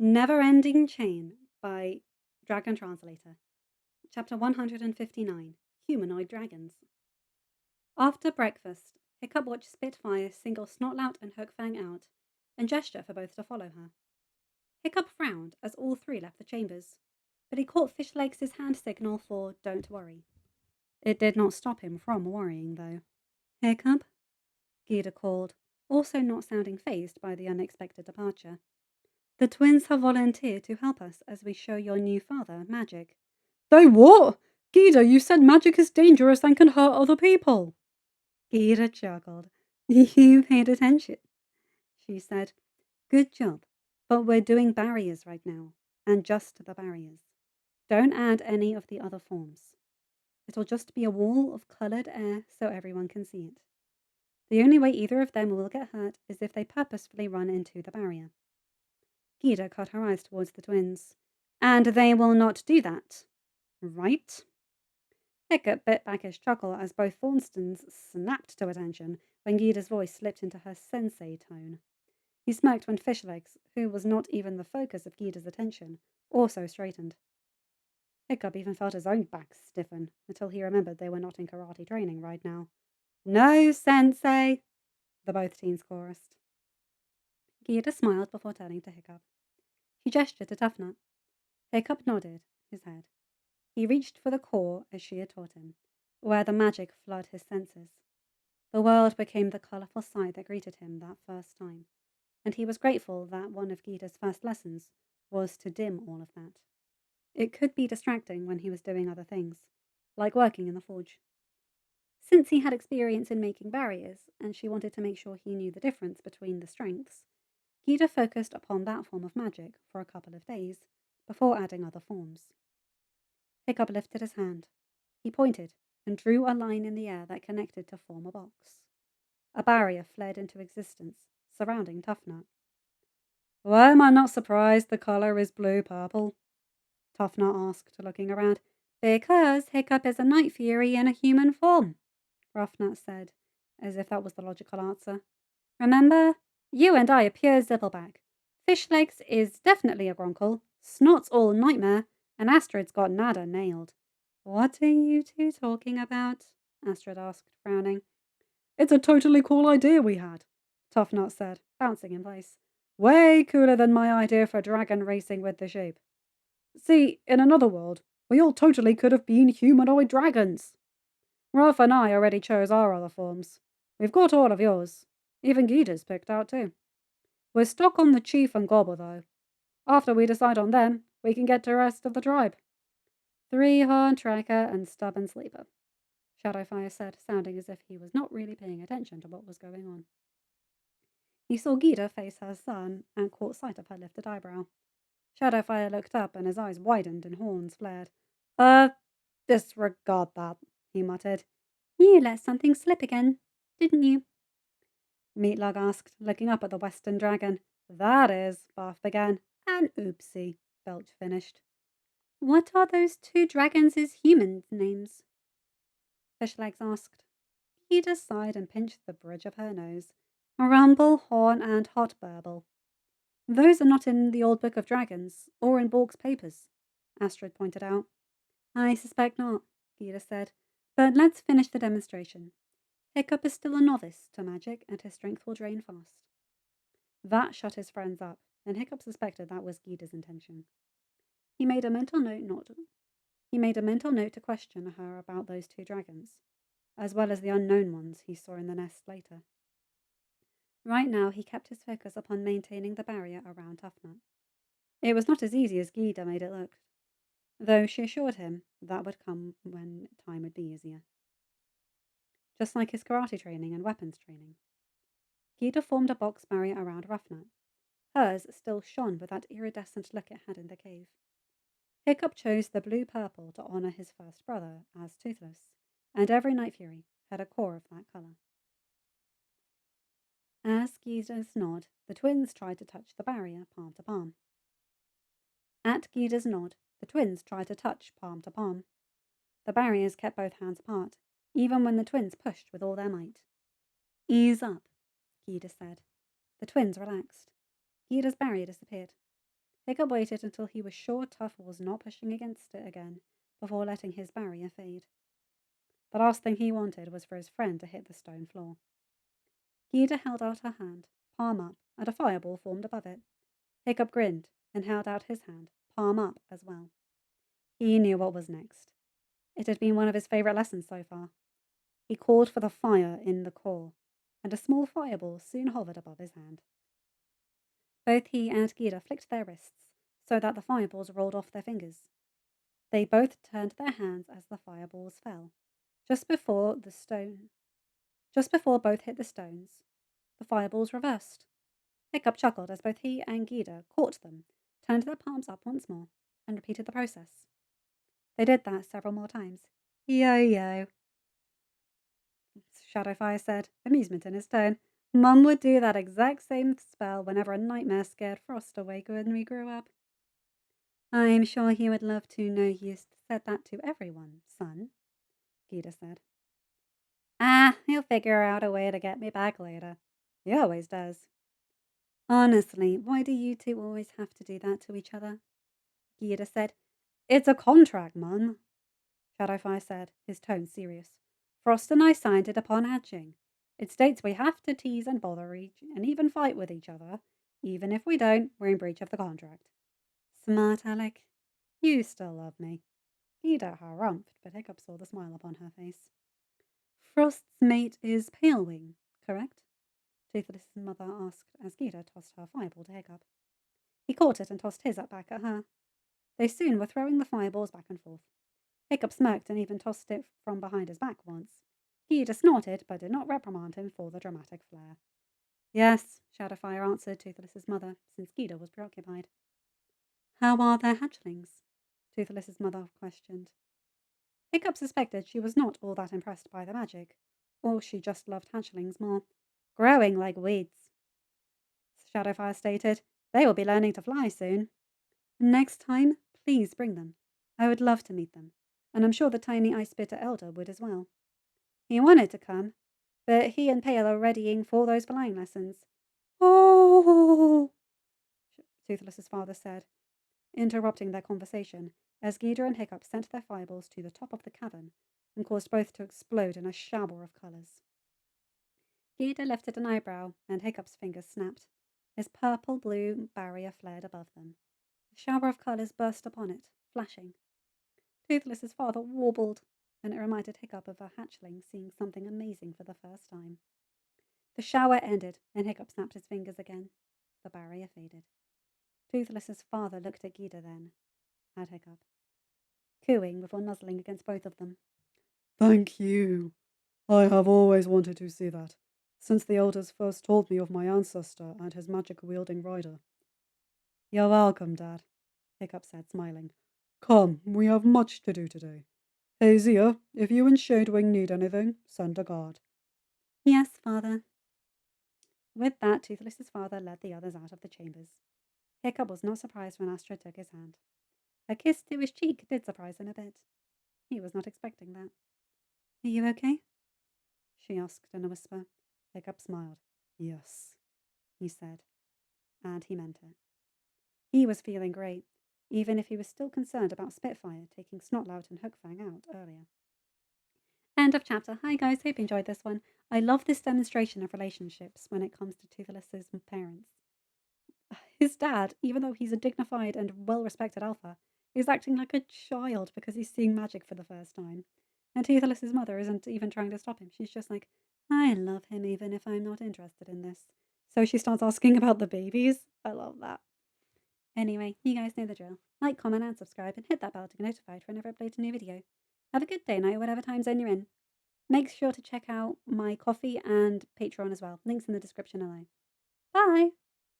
Neverending Chain by Dragon Translator. Chapter 159 Humanoid Dragons. After breakfast, Hiccup watched Spitfire single Snotlout and Hookfang out and gesture for both to follow her. Hiccup frowned as all three left the chambers, but he caught Fishlegs' hand signal for "Don't worry." It did not stop him from worrying, though. "Hiccup?" Gita called, also not sounding fazed by the unexpected departure. "The twins have volunteered to help us as we show your new father magic." "They what? Gita, you said magic is dangerous and can hurt other people." Gita chuckled. "You paid attention," she said. "Good job. But we're doing barriers right now, and just the barriers. Don't add any of the other forms. It'll just be a wall of coloured air so everyone can see it. The only way either of them will get hurt is if they purposefully run into the barrier." Gita cut her eyes towards the twins. "And they will not do that, right?" Hiccup bit back his chuckle as both Thornstons snapped to attention when Gita's voice slipped into her sensei tone. He smirked when Fishlegs, who was not even the focus of Gita's attention, also straightened. Hiccup even felt his own back stiffen until he remembered they were not in karate training right now. "No, sensei!" the both teens chorused. Gita smiled before turning to Hiccup. He gestured to Toughnut. Hiccup nodded his head. He reached for the core as she had taught him, where the magic flooded his senses. The world became the colourful sight that greeted him that first time, and he was grateful that one of Gita's first lessons was to dim all of that. It could be distracting when he was doing other things, like working in the forge. Since he had experience in making barriers, and she wanted to make sure he knew the difference between the strengths, Gita focused upon that form of magic for a couple of days before adding other forms. Hiccup lifted his hand. He pointed and drew a line in the air that connected to form a box. A barrier flared into existence, surrounding Toughnut. "Why am I not surprised the colour is blue-purple?" Toughnut asked, looking around. "Because Hiccup is a night fury in a human form," Roughnut said, as if that was the logical answer. "Remember? You and I are pure Zippleback. Fishlegs is definitely a Gronkle, Snot's all Nightmare, and Astrid's got Nada nailed." "What are you two talking about?" Astrid asked, frowning. "It's a totally cool idea we had," Toughnut said, bouncing in place. "Way cooler than my idea for dragon racing with the shape. See, in another world, we all totally could have been humanoid dragons. Ruff and I already chose our other forms. We've got all of yours. Even Gita's picked out too. We're stuck on the Chief and Gobble, though. After we decide on them, we can get to the rest of the tribe." "Three-Horn Tracker and Stubborn Sleeper," Shadowfire said, sounding as if he was not really paying attention to what was going on. He saw Gita face her son and caught sight of her lifted eyebrow. Shadowfire looked up and his eyes widened and horns flared. Disregard that," he muttered. "You let something slip again, didn't you?" Meatlug asked, looking up at the Western Dragon. "That is," Barf began. "An oopsie," Belch finished. "What are those two dragons' human names?" Fishlegs asked. Gita sighed and pinched the bridge of her nose. "Rumble, Horn, and Hot Burble." "Those are not in the old Book of Dragons, or in Bork's papers," Astrid pointed out. "I suspect not," Gita said. "But let's finish the demonstration. Hiccup is still a novice to magic, and his strength will drain fast." That shut his friends up, and Hiccup suspected that was Gita's intention. He made a mental note to question her about those two dragons, as well as the unknown ones he saw in the nest later. Right now he kept his focus upon maintaining the barrier around Toughnut. It was not as easy as Gita made it look, though she assured him that would come when time would be easier. Just like his karate training and weapons training. Gita formed a box barrier around Roughnut. Hers still shone with that iridescent look it had in the cave. Hiccup chose the blue-purple to honour his first brother as Toothless, and every Night Fury had a core of that colour. As Gita's nod, the twins tried to touch the barrier palm to palm. At Gita's nod, the twins tried to touch palm to palm. The barriers kept both hands apart, even when the twins pushed with all their might. "Ease up," Gita said. The twins relaxed. Gita's barrier disappeared. Hiccup waited until he was sure Tuffle was not pushing against it again before letting his barrier fade. The last thing he wanted was for his friend to hit the stone floor. Gita held out her hand, palm up, and a fireball formed above it. Hiccup grinned and held out his hand, palm up as well. He knew what was next. It had been one of his favorite lessons so far. He called for the fire in the core, and a small fireball soon hovered above his hand. Both he and Gita flicked their wrists so that the fireballs rolled off their fingers. They both turned their hands as the fireballs fell. Just before both hit the stones, the fireballs reversed. Hiccup chuckled as both he and Gita caught them, turned their palms up once more, and repeated the process. They did that several more times. Yo-yo, Shadowfire said, amusement in his tone. Mum would do that exact same spell whenever a nightmare scared Frost awake when we grew up. I'm sure he would love to know you said that to everyone, son, Gita said. He'll figure out a way to get me back later. He always does. Honestly, why do you two always have to do that to each other? Gita said. It's a contract, Mum, Shadowfire said, his tone serious. Frost and I signed it upon hatching. It states we have to tease and bother and even fight with each other. Even if we don't, we're in breach of the contract. Smart, Alec. You still love me. Gita harumphed, but Hiccup saw the smile upon her face. Frost's mate is Palewing, correct? Toothless's mother asked as Gita tossed her fireball to Hiccup. He caught it and tossed his up back at her. They soon were throwing the fireballs back and forth. Hiccup smirked and even tossed it from behind his back once. Gita snorted, but did not reprimand him for the dramatic flair. Yes, Shadowfire answered Toothless's mother, since Gita was preoccupied. How are their hatchlings? Toothless's mother questioned. Hiccup suspected she was not all that impressed by the magic, or she just loved hatchlings more. Growing like weeds. Shadowfire stated. They will be learning to fly soon. Next time, please bring them. I would love to meet them, and I'm sure the tiny ice spitter elder would as well. He wanted to come, but he and Pale are readying for those flying lessons. Oh! Toothless's father said, interrupting their conversation as Gita and Hiccup sent their fireballs to the top of the cavern and caused both to explode in a shower of colours. Gita lifted an eyebrow and Hiccup's fingers snapped. His purple-blue barrier flared above them. A shower of colours burst upon it, flashing. Toothless's father warbled, and it reminded Hiccup of a hatchling seeing something amazing for the first time. The shower ended, and Hiccup snapped his fingers again. The barrier faded. Toothless's father looked at Gita then, at Hiccup, cooing before nuzzling against both of them. Thank you. I have always wanted to see that, since the elders first told me of my ancestor and his magic-wielding rider. You're welcome, Dad, Hiccup said, smiling. Come, we have much to do today. Hey, Zia, if you and Shadewing need anything, send a guard. Yes, Father. With that, Toothless's father led the others out of the chambers. Hiccup was not surprised when Astra took his hand. A kiss to his cheek did surprise him a bit. He was not expecting that. Are you okay? She asked in a whisper. Hiccup smiled. Yes, he said, and he meant it. He was feeling great, even if he was still concerned about Spitfire taking Snotlout and Hookfang out earlier. End of chapter. Hi guys, hope you enjoyed this one. I love this demonstration of relationships when it comes to Toothless's parents. His dad, even though he's a dignified and well-respected alpha, is acting like a child because he's seeing magic for the first time. And Toothless's mother isn't even trying to stop him. She's just like, I love him even if I'm not interested in this. So she starts asking about the babies. I love that. Anyway, you guys know the drill. Like, comment, and subscribe, and hit that bell to get notified whenever I upload a new video. Have a good day, night, whatever time zone you're in. Make sure to check out my Ko-fi and Patreon as well. Links in the description below. Bye!